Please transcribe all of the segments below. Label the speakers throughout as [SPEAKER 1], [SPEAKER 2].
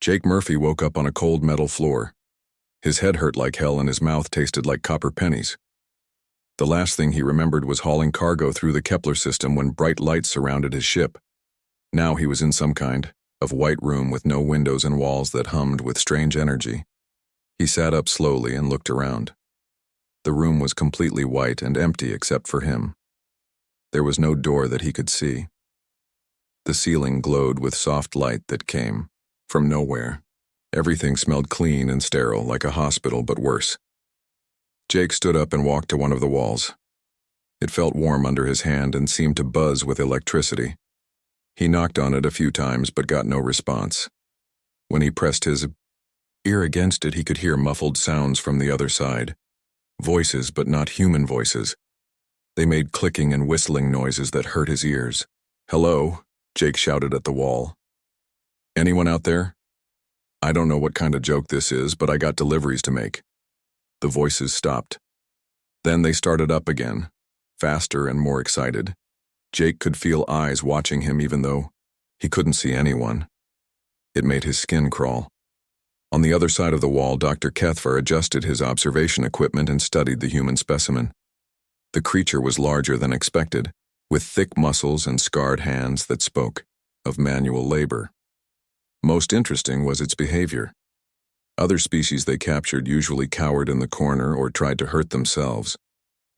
[SPEAKER 1] Jake Murphy woke up on a cold metal floor. His head hurt like hell and his mouth tasted like copper pennies. The last thing he remembered was hauling cargo through the Kepler system when bright lights surrounded his ship. Now he was in some kind of white room with no windows and walls that hummed with strange energy. He sat up slowly and looked around. The room was completely white and empty except for him. There was no door that he could see. The ceiling glowed with soft light that came from nowhere. Everything smelled clean and sterile, like a hospital, but worse. Jake stood up and walked to one of the walls. It felt warm under his hand and seemed to buzz with electricity. He knocked on it a few times but got no response. When he pressed his ear against it, he could hear muffled sounds from the other side. Voices, but not human voices. They made clicking and whistling noises that hurt his ears. "Hello," Jake shouted at the wall. "Anyone out there? I don't know what kind of joke this is, but I got deliveries to make." The voices stopped. Then they started up again, faster and more excited. Jake could feel eyes watching him even though he couldn't see anyone. It made his skin crawl. On the other side of the wall, Dr. Kethvar adjusted his observation equipment and studied the human specimen. The creature was larger than expected, with thick muscles and scarred hands that spoke of manual labor. Most interesting was its behavior. Other species they captured usually cowered in the corner or tried to hurt themselves.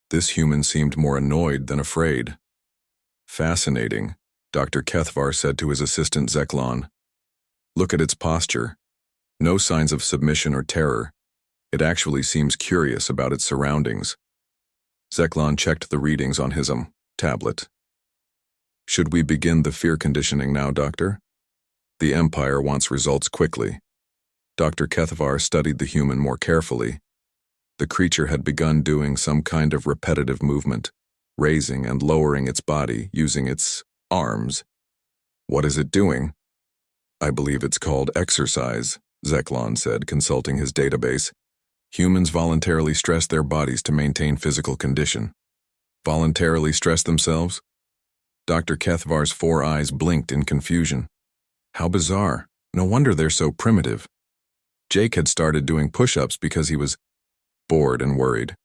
[SPEAKER 1] This human seemed more annoyed than afraid. "Fascinating," Dr. Kethvar said to his assistant Zeklon. "Look at its posture. No signs of submission or terror. It actually seems curious about its surroundings." Zeklon checked the readings on his tablet. "Should we begin the fear conditioning now, Doctor? The Empire wants results quickly." Dr. Kethvar studied the human more carefully. The creature had begun doing some kind of repetitive movement, raising and lowering its body using its arms. "What is it doing?" "I believe it's called exercise," Zeklon said, consulting his database. "Humans voluntarily stress their bodies to maintain physical condition." "Voluntarily stress themselves?" Dr. Kethvar's 4 eyes blinked in confusion. How bizarre. No wonder they're so primitive. Jake had started doing push-ups because he was bored and worried.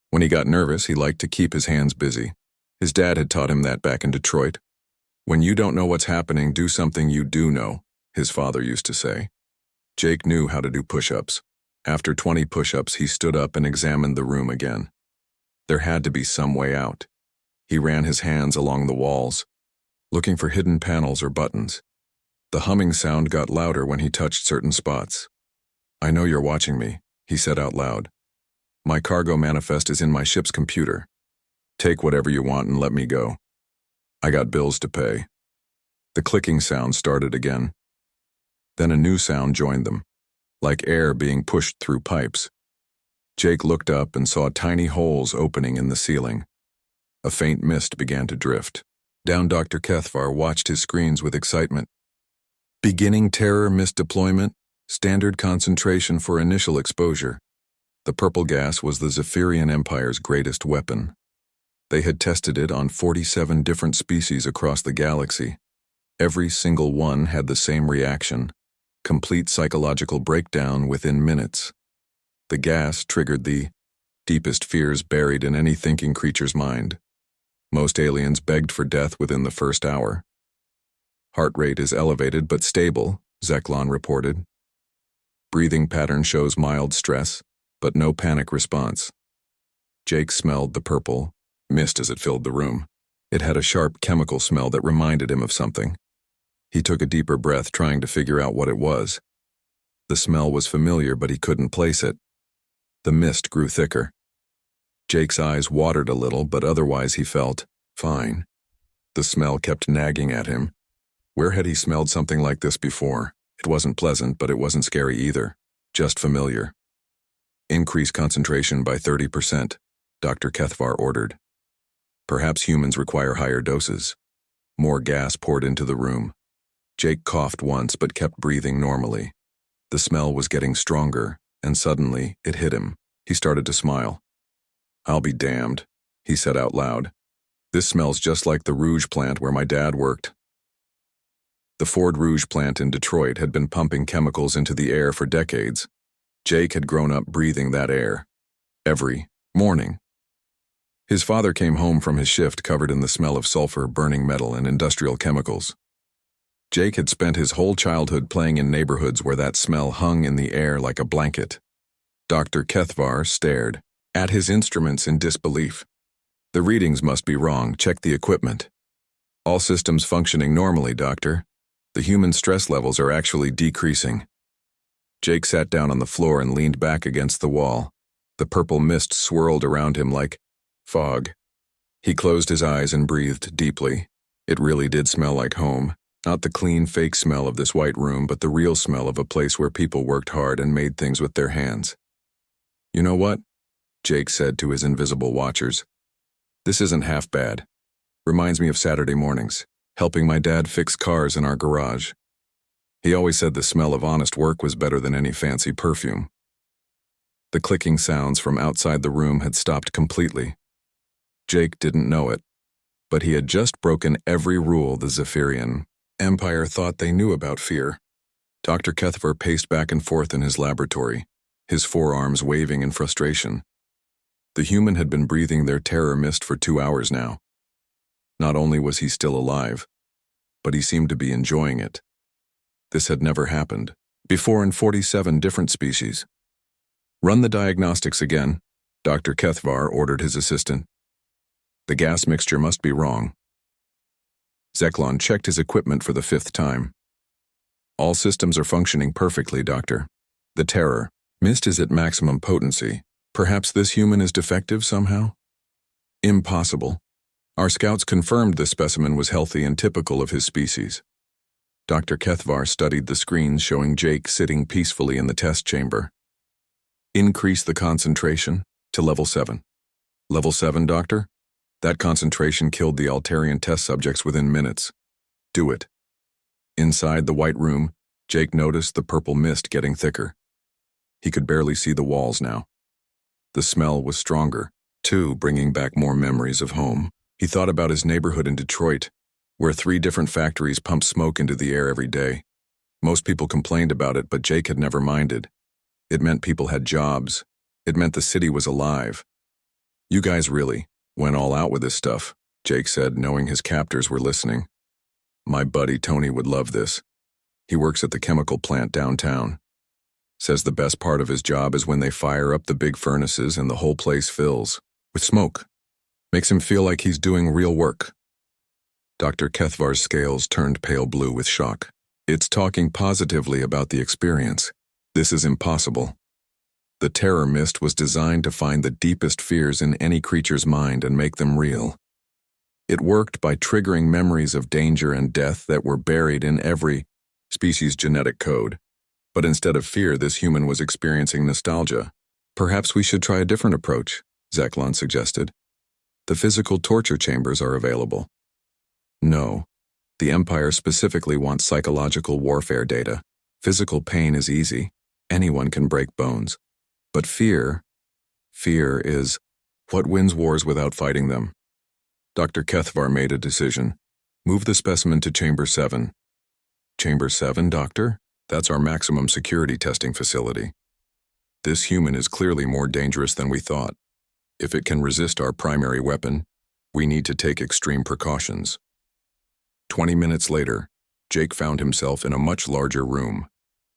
[SPEAKER 1] When he got nervous, he liked to keep his hands busy. His dad had taught him that back in Detroit. "When you don't know what's happening, do something you do know," his father used to say. Jake knew how to do push-ups. After 20 push-ups, he stood up and examined the room again. There had to be some way out. He ran his hands along the walls, looking for hidden panels or buttons. The humming sound got louder when he touched certain spots. "I know you're watching me," he said out loud. "My cargo manifest is in my ship's computer. Take whatever you want and let me go. I got bills to pay." The clicking sound started again. Then a new sound joined them, like air being pushed through pipes. Jake looked up and saw tiny holes opening in the ceiling. A faint mist began to drift. Down Dr. Kethvar watched his screens with excitement. "Beginning terror mist deployment, standard concentration for initial exposure." The purple gas was the Zephyrian Empire's greatest weapon. They had tested it on 47 different species across the galaxy. Every single one had the same reaction, complete psychological breakdown within minutes. The gas triggered the deepest fears buried in any thinking creature's mind. Most aliens begged for death within the first hour. "Heart rate is elevated but stable," Zeklon reported. "Breathing pattern shows mild stress, but no panic response." Jake smelled the purple mist as it filled the room. It had a sharp chemical smell that reminded him of something. He took a deeper breath, trying to figure out what it was. The smell was familiar, but he couldn't place it. The mist grew thicker. Jake's eyes watered a little, but otherwise he felt fine. The smell kept nagging at him. Where had he smelled something like this before? It wasn't pleasant, but it wasn't scary either. Just familiar. "Increase concentration by 30%, Dr. Kethvar ordered. Perhaps humans require higher doses. More gas poured into the room. Jake coughed once but kept breathing normally. The smell was getting stronger, and suddenly it hit him. He started to smile. "I'll be damned," he said out loud. "This smells just like the Rouge plant where my dad worked." The Ford Rouge plant in Detroit had been pumping chemicals into the air for decades. Jake had grown up breathing that air. Every morning. His father came home from his shift covered in the smell of sulfur, burning metal, and industrial chemicals. Jake had spent his whole childhood playing in neighborhoods where that smell hung in the air like a blanket. Dr. Kethvar stared at his instruments in disbelief. The readings must be wrong. Check the equipment. All systems functioning normally, Doctor. The human stress levels are actually decreasing. Jake sat down on the floor and leaned back against the wall. The purple mist swirled around him like fog. He closed his eyes and breathed deeply. It really did smell like home. Not the clean, fake smell of this white room, but the real smell of a place where people worked hard and made things with their hands. You know what? Jake said to his invisible watchers. This isn't half bad. Reminds me of Saturday mornings, helping my dad fix cars in our garage. He always said the smell of honest work was better than any fancy perfume. The clicking sounds from outside the room had stopped completely. Jake didn't know it, but he had just broken every rule the Zephyrian Empire thought they knew about fear. Dr. Kethvar paced back and forth in his laboratory, his forearms waving in frustration. The human had been breathing their terror mist for 2 hours now. Not only was he still alive, but he seemed to be enjoying it. This had never happened before in 47 different species. Run the diagnostics again, Dr. Kethvar ordered his assistant. The gas mixture must be wrong. Zeklon checked his equipment for the 5th time. All systems are functioning perfectly, Doctor. The terror mist is at maximum potency. Perhaps this human is defective somehow? Impossible. Our scouts confirmed this specimen was healthy and typical of his species. Dr. Kethvar studied the screens showing Jake sitting peacefully in the test chamber. Increase the concentration to level 7. Level 7, Doctor? That concentration killed the Altarian test subjects within minutes. Do it. Inside the white room, Jake noticed the purple mist getting thicker. He could barely see the walls now. The smell was stronger, too, bringing back more memories of home. He thought about his neighborhood in Detroit, where 3 different factories pumped smoke into the air every day. Most people complained about it, but Jake had never minded. It meant people had jobs. It meant the city was alive. You guys really went all out with this stuff, Jake said, knowing his captors were listening. My buddy Tony would love this. He works at the chemical plant downtown. Says the best part of his job is when they fire up the big furnaces and the whole place fills with smoke. Makes him feel like he's doing real work. Dr. Kethvar's scales turned pale blue with shock. It's talking positively about the experience. This is impossible. The terror mist was designed to find the deepest fears in any creature's mind and make them real. It worked by triggering memories of danger and death that were buried in every species' genetic code. But instead of fear, this human was experiencing nostalgia. Perhaps we should try a different approach, Zeklon suggested. The physical torture chambers are available. No. The Empire specifically wants psychological warfare data. Physical pain is easy. Anyone can break bones. But fear is what wins wars without fighting them. Dr. Kethvar made a decision. Move the specimen to Chamber 7. Chamber 7, Doctor? That's our maximum security testing facility. This human is clearly more dangerous than we thought. If it can resist our primary weapon, we need to take extreme precautions. 20 minutes later, Jake found himself in a much larger room.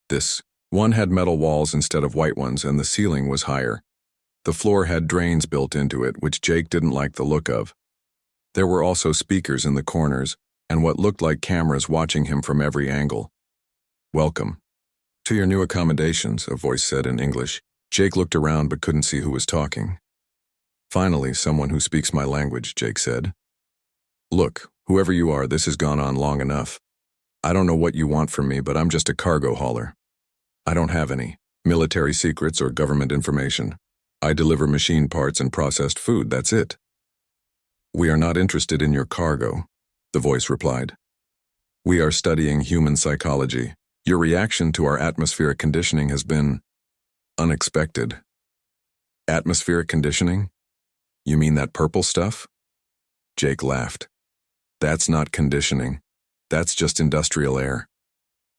[SPEAKER 1] This one had metal walls instead of white ones, and the ceiling was higher. The floor had drains built into it, which Jake didn't like the look of. There were also speakers in the corners, and what looked like cameras watching him from every angle. Welcome to your new accommodations, a voice said in English. Jake looked around but couldn't see who was talking. Finally, someone who speaks my language, Jake said. Look, whoever you are, this has gone on long enough. I don't know what you want from me, but I'm just a cargo hauler. I don't have any military secrets or government information. I deliver machine parts and processed food, that's it. We are not interested in your cargo, the voice replied. We are studying human psychology. Your reaction to our atmospheric conditioning has been unexpected. Atmospheric conditioning? You mean that purple stuff? Jake laughed. That's not conditioning. That's just industrial air.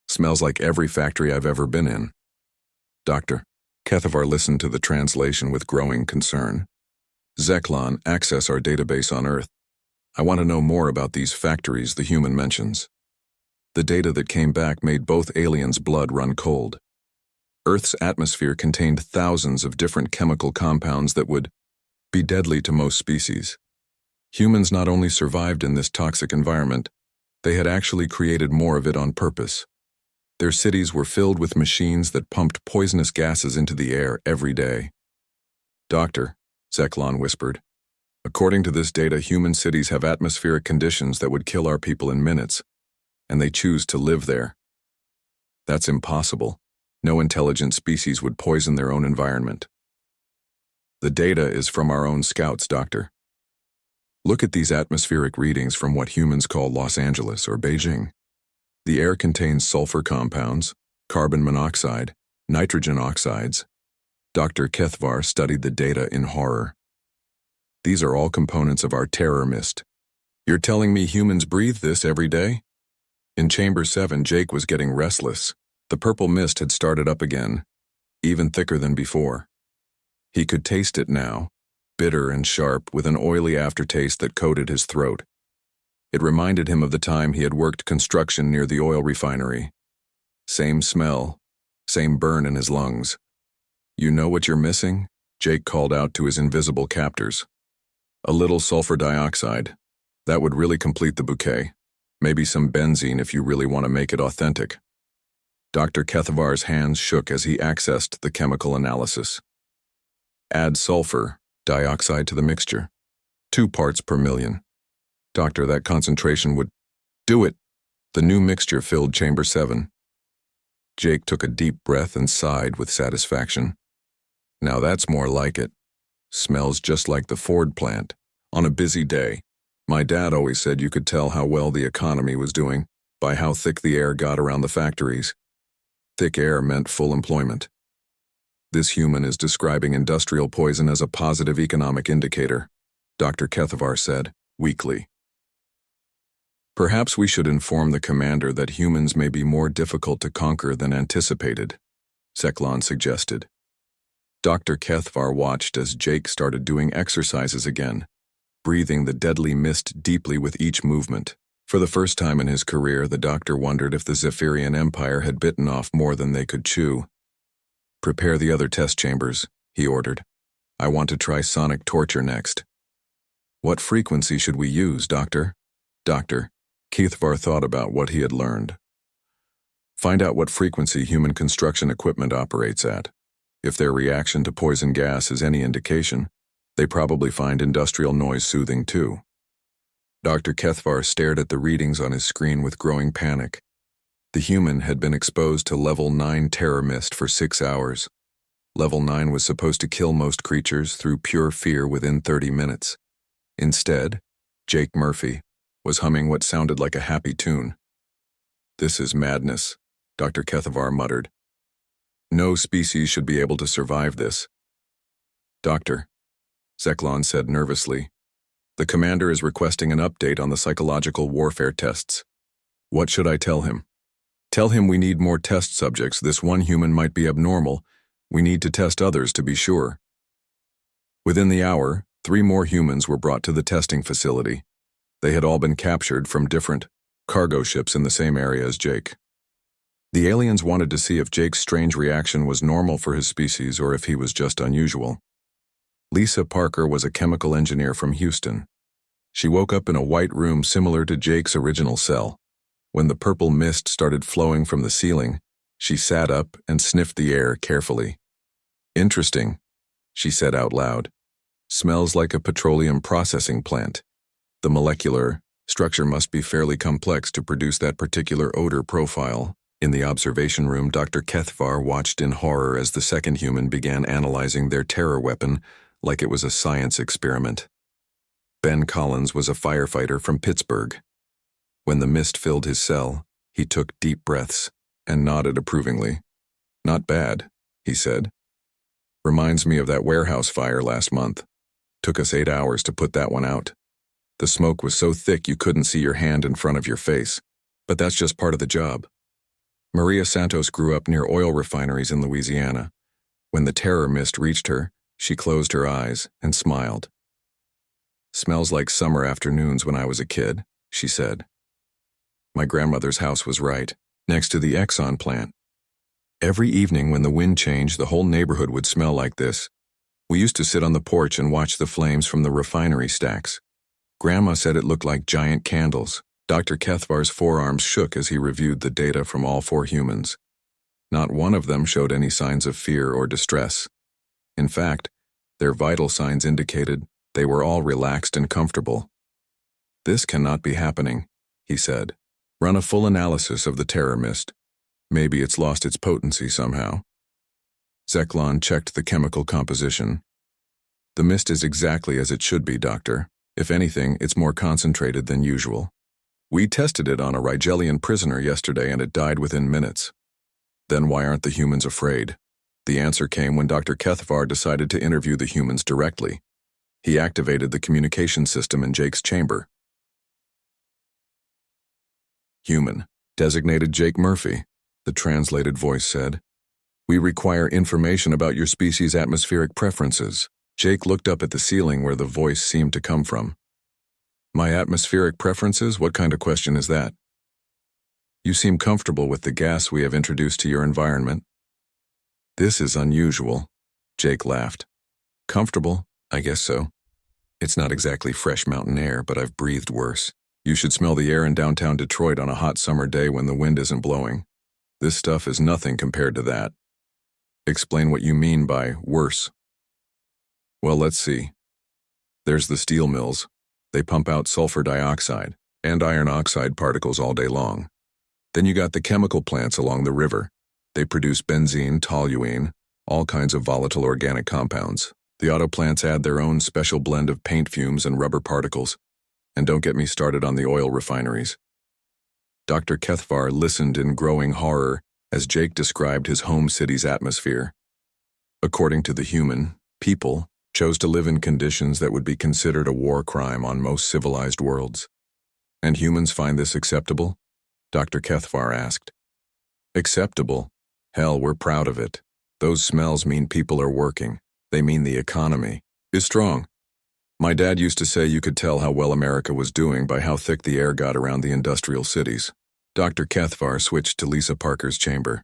[SPEAKER 1] Smells like every factory I've ever been in. Doctor. Kethavar listened to the translation with growing concern. Zeklon, access our database on Earth. I want to know more about these factories the human mentions. The data that came back made both aliens' blood run cold. Earth's atmosphere contained thousands of different chemical compounds that would be deadly to most species. Humans not only survived in this toxic environment, they had actually created more of it on purpose. Their cities were filled with machines that pumped poisonous gases into the air every day. Doctor, Zeklon whispered, according to this data, human cities have atmospheric conditions that would kill our people in minutes, and they choose to live there. That's impossible. No intelligent species would poison their own environment. The data is from our own scouts, Doctor. Look at these atmospheric readings from what humans call Los Angeles or Beijing. The air contains sulfur compounds, carbon monoxide, nitrogen oxides. Dr. Kethavar studied the data in horror. These are all components of our terror mist. You're telling me humans breathe this every day? In Chamber 7, Jake was getting restless. The purple mist had started up again, even thicker than before. He could taste it now, bitter and sharp with an oily aftertaste that coated his throat. It reminded him of the time he had worked construction near the oil refinery. Same smell, same burn in his lungs. You know what you're missing? Jake called out to his invisible captors. A little sulfur dioxide. That would really complete the bouquet. Maybe some benzene if you really want to make it authentic. Dr. Kethavar's hands shook as he accessed the chemical analysis. Add sulfur dioxide to the mixture. 2 parts per million. Doctor, that concentration would do it. The new mixture filled Chamber 7. Jake took a deep breath and sighed with satisfaction. Now that's more like it. Smells just like the Ford plant. On a busy day, my dad always said you could tell how well the economy was doing by how thick the air got around the factories. Thick air meant full employment. This human is describing industrial poison as a positive economic indicator, Dr. Kethavar said, weakly. Perhaps we should inform the commander that humans may be more difficult to conquer than anticipated, Zeklon suggested. Dr. Kethavar watched as Jake started doing exercises again, breathing the deadly mist deeply with each movement. For the first time in his career, the doctor wondered if the Zephyrian Empire had bitten off more than they could chew. Prepare the other test chambers, he ordered. I want to try sonic torture next. What frequency should we use, Doctor? Doctor, Kethavar thought about what he had learned. Find out what frequency human construction equipment operates at. If their reaction to poison gas is any indication, they probably find industrial noise soothing too. Dr. Kethavar stared at the readings on his screen with growing panic. The human had been exposed to Level 9 terror mist for 6 hours. Level 9 was supposed to kill most creatures through pure fear within 30 minutes. Instead, Jake Murphy was humming what sounded like a happy tune. This is madness, Dr. Kethavar muttered. No species should be able to survive this. Doctor, Zeklon said nervously, the commander is requesting an update on the psychological warfare tests. What should I tell him? Tell him we need more test subjects. This one human might be abnormal. We need to test others to be sure. Within the hour, 3 more humans were brought to the testing facility. They had all been captured from different cargo ships in the same area as Jake. The aliens wanted to see if Jake's strange reaction was normal for his species or if he was just unusual. Lisa Parker was a chemical engineer from Houston. She woke up in a white room similar to Jake's original cell. When the purple mist started flowing from the ceiling, she sat up and sniffed the air carefully. Interesting, she said out loud. Smells like a petroleum processing plant. The molecular structure must be fairly complex to produce that particular odor profile. In the observation room, Dr. Kethavar watched in horror as the second human began analyzing their terror weapon like it was a science experiment. Ben Collins was a firefighter from Pittsburgh. When the mist filled his cell, he took deep breaths and nodded approvingly. Not bad, he said. Reminds me of that warehouse fire last month. Took us 8 hours to put that one out. The smoke was so thick you couldn't see your hand in front of your face, But that's just part of the job. Maria Santos grew up near oil refineries in Louisiana. When the terror mist reached her, she closed her eyes and smiled. "Smells like summer afternoons when I was a kid," she said. My grandmother's house was right, next to the Exxon plant. Every evening when the wind changed, the whole neighborhood would smell like this. We used to sit on the porch and watch the flames from the refinery stacks. Grandma said it looked like giant candles. Dr. Kethvar's forearms shook as he reviewed the data from all 4 humans. Not one of them showed any signs of fear or distress. In fact, their vital signs indicated they were all relaxed and comfortable. "This cannot be happening," he said. "Run a full analysis of the terror mist. Maybe it's lost its potency somehow." Zeklon checked the chemical composition. "The mist is exactly as it should be, Doctor. If anything, it's more concentrated than usual. We tested it on a Rigelian prisoner yesterday and it died within minutes." "Then why aren't the humans afraid?" The answer came when Dr. Kethvar decided to interview the humans directly. He activated the communication system in Jake's chamber. "Human, designated Jake Murphy," the translated voice said. "We require information about your species' atmospheric preferences." Jake looked up at the ceiling where the voice seemed to come from. "My atmospheric preferences? What kind of question is that?" "You seem comfortable with the gas we have introduced to your environment." "This is unusual," Jake laughed. "Comfortable? I guess so. It's not exactly fresh mountain air, but I've breathed worse. You should smell the air in downtown Detroit on a hot summer day when the wind isn't blowing. This stuff is nothing compared to that." "Explain what you mean by worse." "Well, let's see. There's the steel mills. They pump out sulfur dioxide and iron oxide particles all day long. Then you got the chemical plants along the river. They produce benzene, toluene, all kinds of volatile organic compounds. The auto plants add their own special blend of paint fumes and rubber particles. And don't get me started on the oil refineries." Dr. Kethvar listened in growing horror as Jake described his home city's atmosphere. According to the human, people chose to live in conditions that would be considered a war crime on most civilized worlds. "And humans find this acceptable?" Dr. Kethvar asked. "Acceptable? Hell, we're proud of it. Those smells mean people are working. They mean the economy is strong. My dad used to say you could tell how well America was doing by how thick the air got around the industrial cities." Dr. Kethvar switched to Lisa Parker's chamber.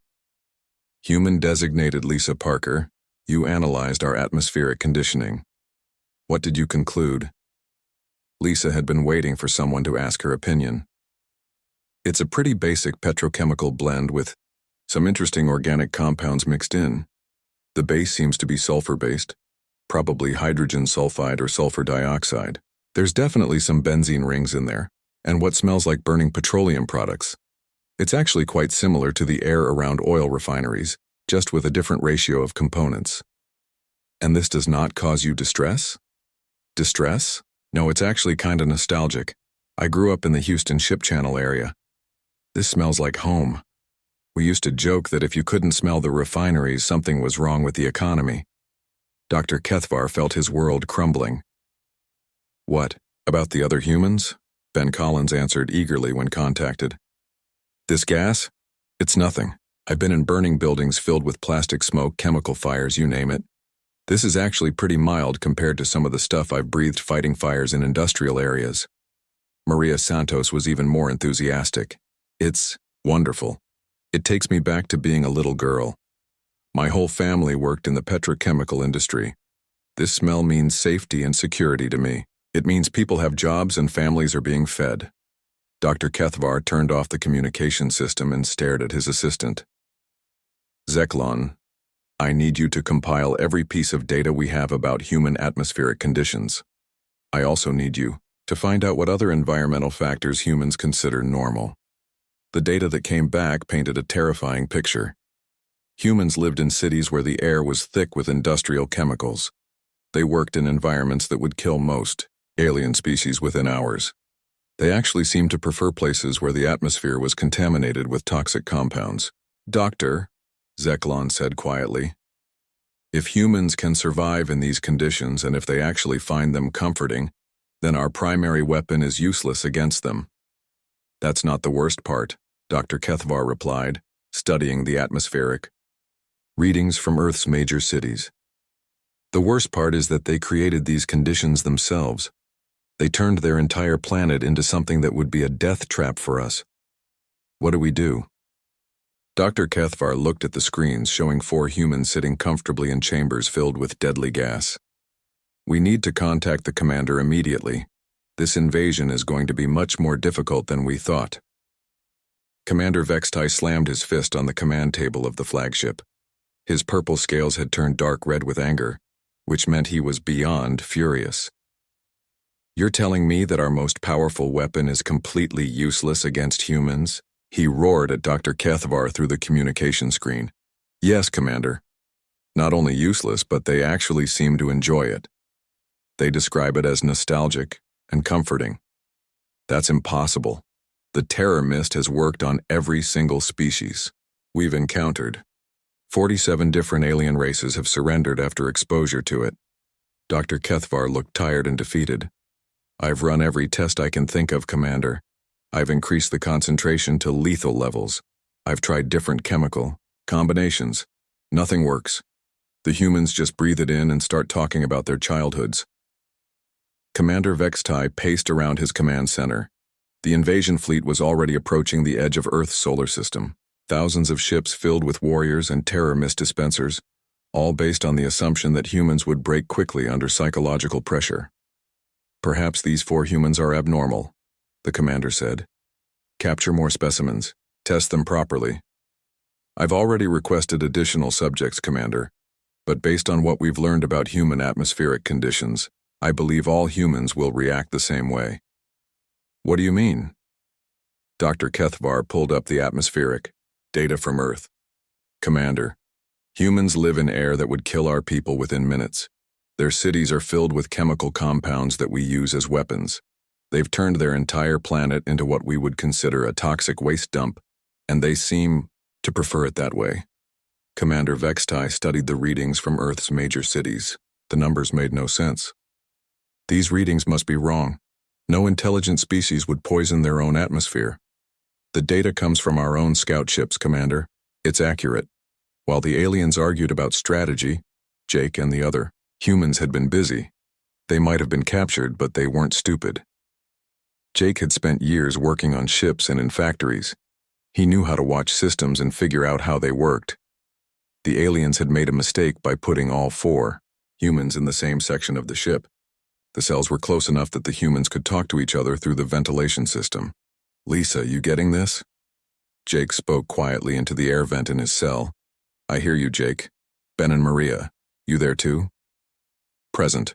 [SPEAKER 1] "Human-designated Lisa Parker, you analyzed our atmospheric conditioning. What did you conclude?" Lisa had been waiting for someone to ask her opinion. "It's a pretty basic petrochemical blend with some interesting organic compounds mixed in. The base seems to be sulfur-based, probably hydrogen sulfide or sulfur dioxide. There's definitely some benzene rings in there, and what smells like burning petroleum products. It's actually quite similar to the air around oil refineries, just with a different ratio of components." "And this does not cause you distress?" "Distress? No, it's actually kinda nostalgic. I grew up in the Houston Ship Channel area. This smells like home. We used to joke that if you couldn't smell the refineries, something was wrong with the economy." Dr. Kethvar felt his world crumbling. "What, about the other humans?" Ben Collins answered eagerly when contacted. "This gas? It's nothing. I've been in burning buildings filled with plastic smoke, chemical fires, you name it. This is actually pretty mild compared to some of the stuff I've breathed fighting fires in industrial areas." Maria Santos was even more enthusiastic. "It's wonderful. It takes me back to being a little girl. My whole family worked in the petrochemical industry. This smell means safety and security to me. It means people have jobs and families are being fed." Dr. Kethvar turned off the communication system and stared at his assistant. "Zeklon, I need you to compile every piece of data we have about human atmospheric conditions. I also need you to find out what other environmental factors humans consider normal." The data that came back painted a terrifying picture. Humans lived in cities where the air was thick with industrial chemicals. They worked in environments that would kill most alien species within hours. They actually seemed to prefer places where the atmosphere was contaminated with toxic compounds. "Doctor," Zeklon said quietly, "if humans can survive in these conditions and if they actually find them comforting, then our primary weapon is useless against them." That's not the worst part, Dr. Kethvar replied, studying the atmospheric readings from Earth's major cities. The worst part is that they created these conditions themselves. They turned their entire planet into something that would be a death trap for us. What do we do? Dr. Kethvar looked at the screens showing 4 humans sitting comfortably in chambers filled with deadly gas. We need to contact the commander immediately. This invasion is going to be much more difficult than we thought. Commander Vextai slammed his fist on the command table of the flagship. His purple scales had turned dark red with anger, which meant he was beyond furious. You're telling me that our most powerful weapon is completely useless against humans? He roared at Dr. Kethvar through the communication screen. Yes, Commander. Not only useless, but they actually seem to enjoy it. They describe it as nostalgic and comforting. That's impossible. The terror mist has worked on every single species we've encountered. 47 different alien races have surrendered after exposure to it. Dr. Kethvar looked tired and defeated. I've run every test I can think of, Commander. I've increased the concentration to lethal levels. I've tried different chemical combinations. Nothing works. The humans just breathe it in and start talking about their childhoods. Commander Vextai paced around his command center. The invasion fleet was already approaching the edge of Earth's solar system. Thousands of ships filled with warriors and terror mist dispensers, all based on the assumption that humans would break quickly under psychological pressure. Perhaps these 4 humans are abnormal, the commander said. Capture more specimens. Test them properly. I've already requested additional subjects, Commander, but based on what we've learned about human atmospheric conditions, I believe all humans will react the same way. What do you mean? Dr. Kethvar pulled up the atmospheric data from Earth. Commander, humans live in air that would kill our people within minutes. Their cities are filled with chemical compounds that we use as weapons. They've turned their entire planet into what we would consider a toxic waste dump, and they seem to prefer it that way. Commander Vextai studied the readings from Earth's major cities. The numbers made no sense. These readings must be wrong. No intelligent species would poison their own atmosphere. The data comes from our own scout ships, Commander. It's accurate. While the aliens argued about strategy, Jake and the other humans had been busy. They might have been captured, but they weren't stupid. Jake had spent years working on ships and in factories. He knew how to watch systems and figure out how they worked. The aliens had made a mistake by putting all 4 humans in the same section of the ship. The cells were close enough that the humans could talk to each other through the ventilation system. Lisa, you getting this? Jake spoke quietly into the air vent in his cell. I hear you, Jake. Ben and Maria, you there too? Present,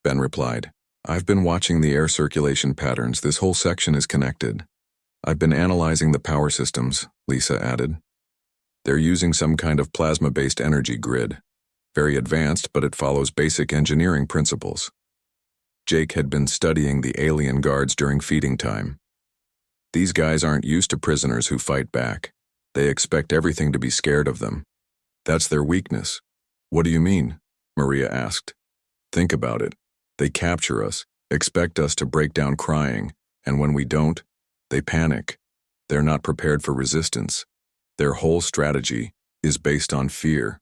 [SPEAKER 1] Ben replied. I've been watching the air circulation patterns. This whole section is connected. I've been analyzing the power systems, Lisa added. They're using some kind of plasma-based energy grid. Very advanced, but it follows basic engineering principles. Jake had been studying the alien guards during feeding time. These guys aren't used to prisoners who fight back. They expect everything to be scared of them. That's their weakness. What do you mean? Maria asked. Think about it. They capture us, expect us to break down crying, and when we don't, they panic. They're not prepared for resistance. Their whole strategy is based on fear.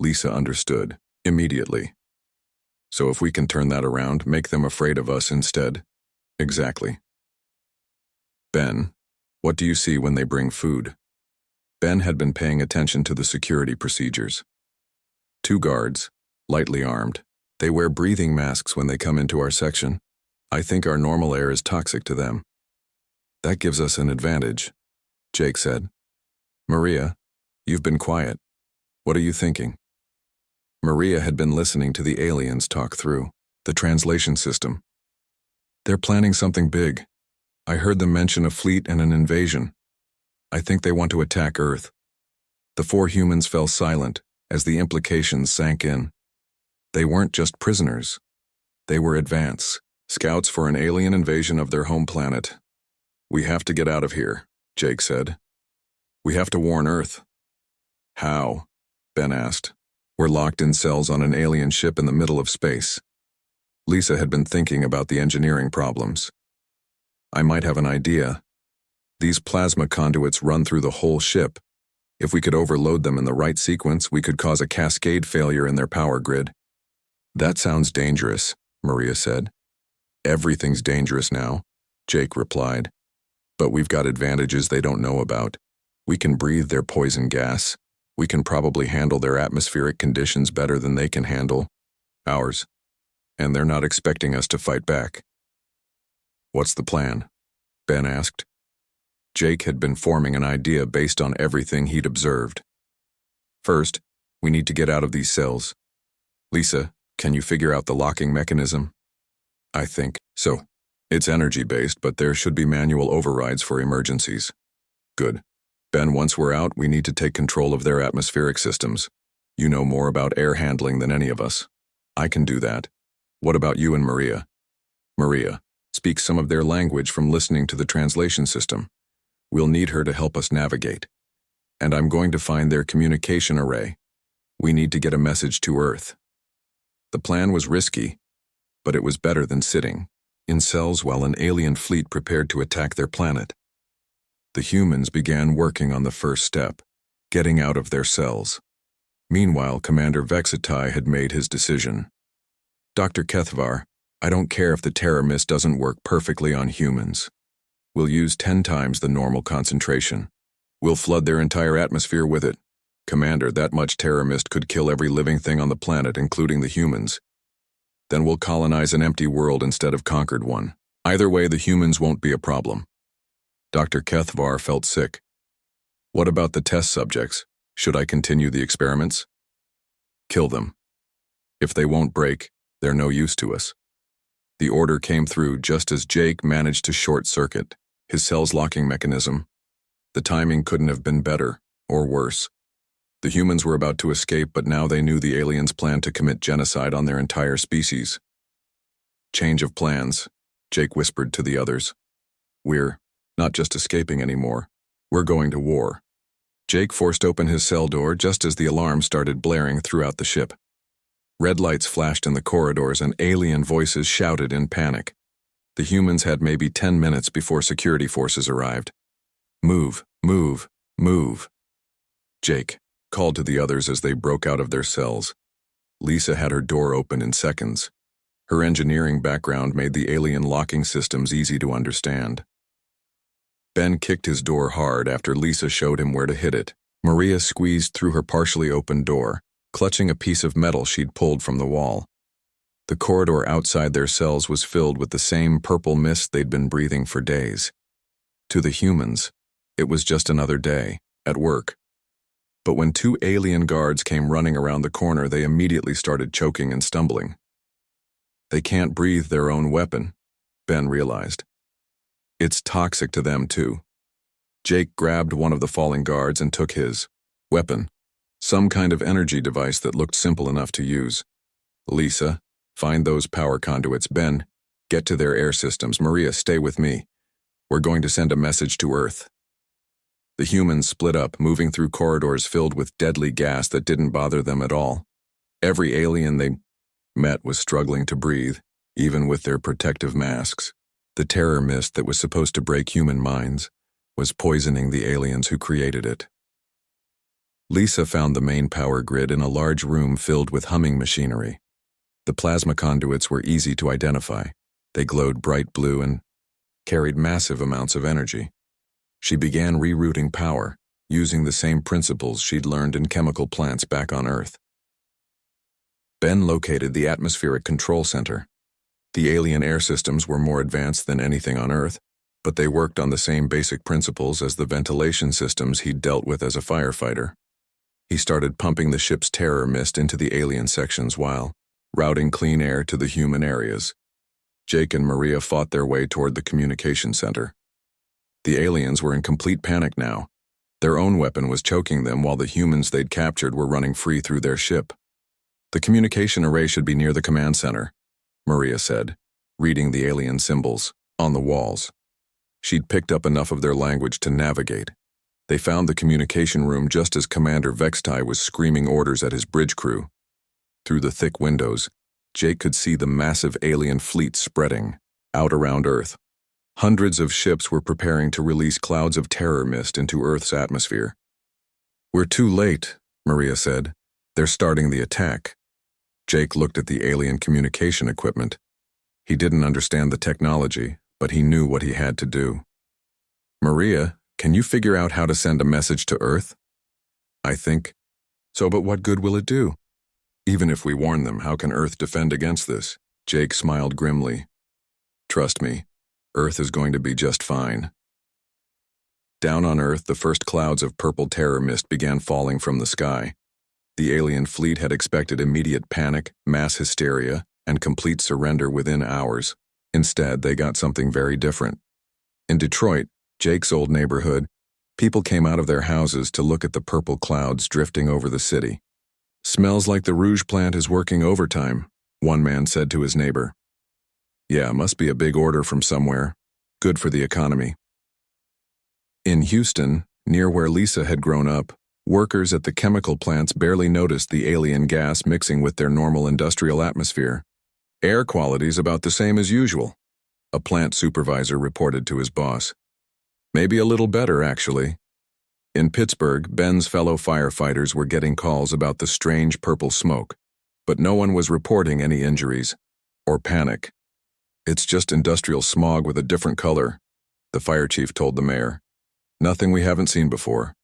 [SPEAKER 1] Lisa understood immediately. So if we can turn that around, make them afraid of us instead. Exactly. Ben, what do you see when they bring food? Ben had been paying attention to the security procedures. 2 guards, lightly armed. They wear breathing masks when they come into our section. I think our normal air is toxic to them. That gives us an advantage, Jake said. Maria, you've been quiet. What are you thinking? Maria had been listening to the aliens talk through the translation system. They're planning something big. I heard them mention a fleet and an invasion. I think they want to attack Earth. The 4 humans fell silent as the implications sank in. They weren't just prisoners. They were advance scouts for an alien invasion of their home planet. We have to get out of here, Jake said. We have to warn Earth. How? Ben asked. We're locked in cells on an alien ship in the middle of space. Lisa had been thinking about the engineering problems. I might have an idea. These plasma conduits run through the whole ship. If we could overload them in the right sequence, we could cause a cascade failure in their power grid. That sounds dangerous, Maria said. Everything's dangerous now, Jake replied. But we've got advantages they don't know about. We can breathe their poison gas. We can probably handle their atmospheric conditions better than they can handle ours. And they're not expecting us to fight back. What's the plan? Ben asked. Jake had been forming an idea based on everything he'd observed. First, we need to get out of these cells. Lisa, can you figure out the locking mechanism? I think so. It's energy-based, but there should be manual overrides for emergencies. Good. Ben, once we're out, we need to take control of their atmospheric systems. You know more about air handling than any of us. I can do that. What about you and Maria? Maria speaks some of their language from listening to the translation system. We'll need her to help us navigate. And I'm going to find their communication array. We need to get a message to Earth. The plan was risky, but it was better than sitting in cells while an alien fleet prepared to attack their planet. The humans began working on the first step, getting out of their cells. Meanwhile, Commander Vexatai had made his decision. Dr. Kethvar, I don't care if the terror mist doesn't work perfectly on humans. We'll use 10 times the normal concentration. We'll flood their entire atmosphere with it. Commander, that much terror mist could kill every living thing on the planet, including the humans. Then we'll colonize an empty world instead of conquered one. Either way, the humans won't be a problem. Dr. Kethvar felt sick. What about the test subjects? Should I continue the experiments? Kill them. If they won't break, they're no use to us. The order came through just as Jake managed to short-circuit his cell's locking mechanism. The timing couldn't have been better, or worse. The humans were about to escape, but now they knew the aliens planned to commit genocide on their entire species. Change of plans, Jake whispered to the others. We're not just escaping anymore. We're going to war. Jake forced open his cell door just as the alarm started blaring throughout the ship. Red lights flashed in the corridors and alien voices shouted in panic. The humans had maybe 10 minutes before security forces arrived. Move, move, move. Jake called to the others as they broke out of their cells. Lisa had her door open in seconds. Her engineering background made the alien locking systems easy to understand. Ben kicked his door hard after Lisa showed him where to hit it. Maria squeezed through her partially open door, clutching a piece of metal she'd pulled from the wall. The corridor outside their cells was filled with the same purple mist they'd been breathing for days. To the humans, it was just another day, at work. But when 2 alien guards came running around the corner, they immediately started choking and stumbling. They can't breathe their own weapon, Ben realized. It's toxic to them too. Jake grabbed one of the falling guards and took his weapon, some kind of energy device that looked simple enough to use. Lisa, find those power conduits. Ben, get to their air systems. Maria, stay with me. We're going to send a message to Earth. The humans split up, moving through corridors filled with deadly gas that didn't bother them at all. Every alien they met was struggling to breathe, even with their protective masks. The terror mist that was supposed to break human minds was poisoning the aliens who created it. Lisa found the main power grid in a large room filled with humming machinery. The plasma conduits were easy to identify. They glowed bright blue and carried massive amounts of energy. She began rerouting power, using the same principles she'd learned in chemical plants back on Earth. Ben located the atmospheric control center. The alien air systems were more advanced than anything on Earth, but they worked on the same basic principles as the ventilation systems he'd dealt with as a firefighter. He started pumping the ship's terror mist into the alien sections while routing clean air to the human areas. Jake and Maria fought their way toward the communication center. The aliens were in complete panic now. Their own weapon was choking them while the humans they'd captured were running free through their ship. The communication array should be near the command center, Maria said, reading the alien symbols on the walls. She'd picked up enough of their language to navigate. They found the communication room just as Commander Vextai was screaming orders at his bridge crew. Through the thick windows, Jake could see the massive alien fleet spreading out around Earth. Hundreds of ships were preparing to release clouds of terror mist into Earth's atmosphere. "We're too late," Maria said. "They're starting the attack." Jake looked at the alien communication equipment. He didn't understand the technology, but he knew what he had to do. "Maria, can you figure out how to send a message to Earth?" "I think so, but what good will it do? Even if we warn them, how can Earth defend against this?" Jake smiled grimly. "Trust me, Earth is going to be just fine." Down on Earth, the first clouds of purple terror mist began falling from the sky. The alien fleet had expected immediate panic, mass hysteria, and complete surrender within hours. Instead, they got something very different. In Detroit, Jake's old neighborhood, people came out of their houses to look at the purple clouds drifting over the city. "Smells like the Rouge plant is working overtime," one man said to his neighbor. "Yeah, must be a big order from somewhere. Good for the economy." In Houston, near where Lisa had grown up, workers at the chemical plants barely noticed the alien gas mixing with their normal industrial atmosphere. "Air quality's about the same as usual," a plant supervisor reported to his boss. "Maybe a little better, actually." In Pittsburgh, Ben's fellow firefighters were getting calls about the strange purple smoke, but no one was reporting any injuries or panic. "It's just industrial smog with a different color," the fire chief told the mayor. "Nothing we haven't seen before."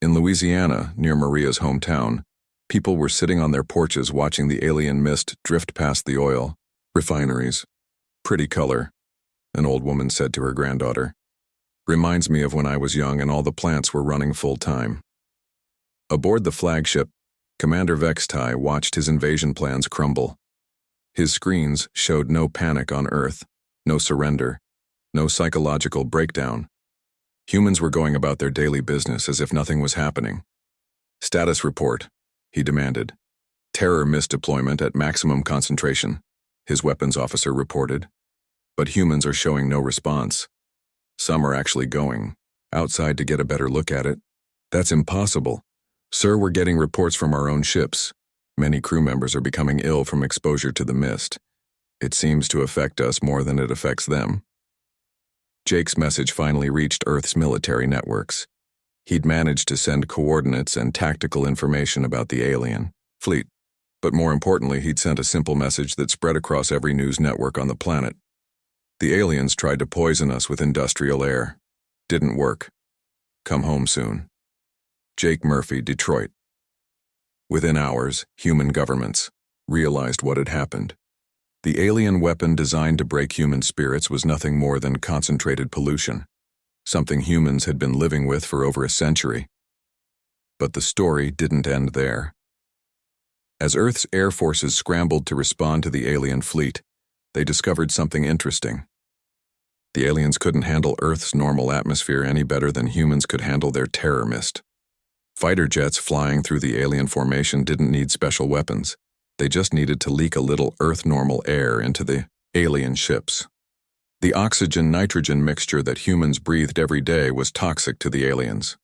[SPEAKER 1] In Louisiana, near Maria's hometown, people were sitting on their porches watching the alien mist drift past the oil refineries. "Pretty color," an old woman said to her granddaughter. "Reminds me of when I was young and all the plants were running full time." Aboard the flagship, Commander Vextai watched his invasion plans crumble. His screens showed no panic on Earth, no surrender, no psychological breakdown. Humans were going about their daily business as if nothing was happening. "Status report," he demanded. "Terror mist deployment at maximum concentration," his weapons officer reported. But humans are showing no response. Some are actually going outside to get a better look at it. "That's impossible. Sir, we're getting reports from our own ships. Many crew members are becoming ill from exposure to the mist. It seems to affect us more than it affects them." Jake's message finally reached Earth's military networks. He'd managed to send coordinates and tactical information about the alien fleet. But more importantly, he'd sent a simple message that spread across every news network on the planet. "The aliens tried to poison us with industrial air. Didn't work. Come home soon. Jake Murphy, Detroit." Within hours, human governments realized what had happened. The alien weapon designed to break human spirits was nothing more than concentrated pollution, something humans had been living with for over a century. But the story didn't end there. As Earth's air forces scrambled to respond to the alien fleet, they discovered something interesting. The aliens couldn't handle Earth's normal atmosphere any better than humans could handle their terror mist. Fighter jets flying through the alien formation didn't need special weapons. They just needed to leak a little Earth-normal air into the alien ships. The oxygen-nitrogen mixture that humans breathed every day was toxic to the aliens.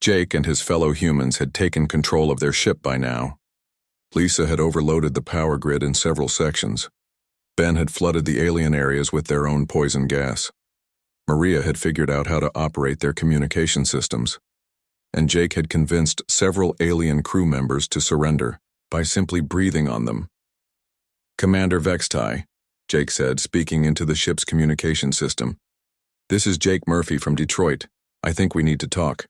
[SPEAKER 1] Jake and his fellow humans had taken control of their ship by now. Lisa had overloaded the power grid in several sections. Ben had flooded the alien areas with their own poison gas. Maria had figured out how to operate their communication systems. And Jake had convinced several alien crew members to surrender by simply breathing on them. "Commander Vextai," Jake said, speaking into the ship's communication system. "This is Jake Murphy from Detroit. I think we need to talk."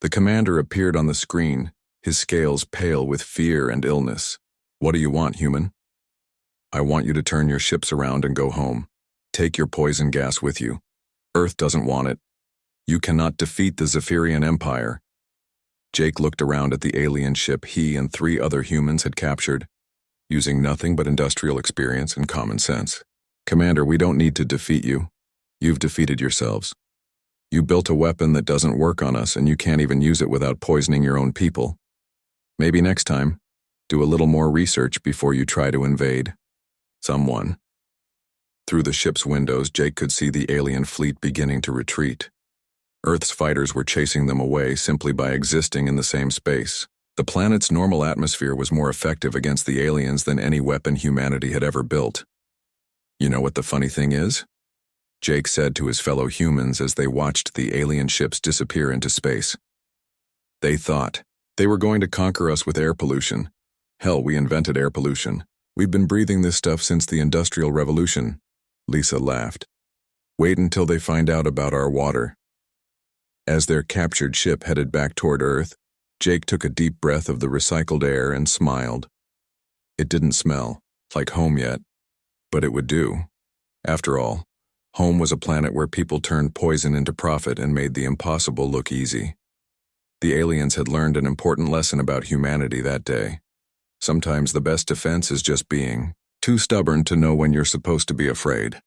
[SPEAKER 1] The commander appeared on the screen, his scales pale with fear and illness. "What do you want, human?" "I want you to turn your ships around and go home. Take your poison gas with you. Earth doesn't want it. You cannot defeat the Zephyrian Empire." Jake looked around at the alien ship he and 3 other humans had captured, using nothing but industrial experience and common sense. "Commander, we don't need to defeat you. You've defeated yourselves. You built a weapon that doesn't work on us, and you can't even use it without poisoning your own people. Maybe next time, do a little more research before you try to invade someone." Through the ship's windows, Jake could see the alien fleet beginning to retreat. Earth's fighters were chasing them away simply by existing in the same space. The planet's normal atmosphere was more effective against the aliens than any weapon humanity had ever built. You know what the funny thing is? Jake said to his fellow humans as they watched the alien ships disappear into space. They thought they were going to conquer us with air pollution. Hell, we invented air pollution. We've been breathing this stuff since the Industrial Revolution. Lisa laughed. Wait until they find out about our water. As their captured ship headed back toward Earth, Jake took a deep breath of the recycled air and smiled. It didn't smell like home yet, but it would do. After all, home was a planet where people turned poison into profit and made the impossible look easy. The aliens had learned an important lesson about humanity that day. Sometimes the best defense is just being too stubborn to know when you're supposed to be afraid.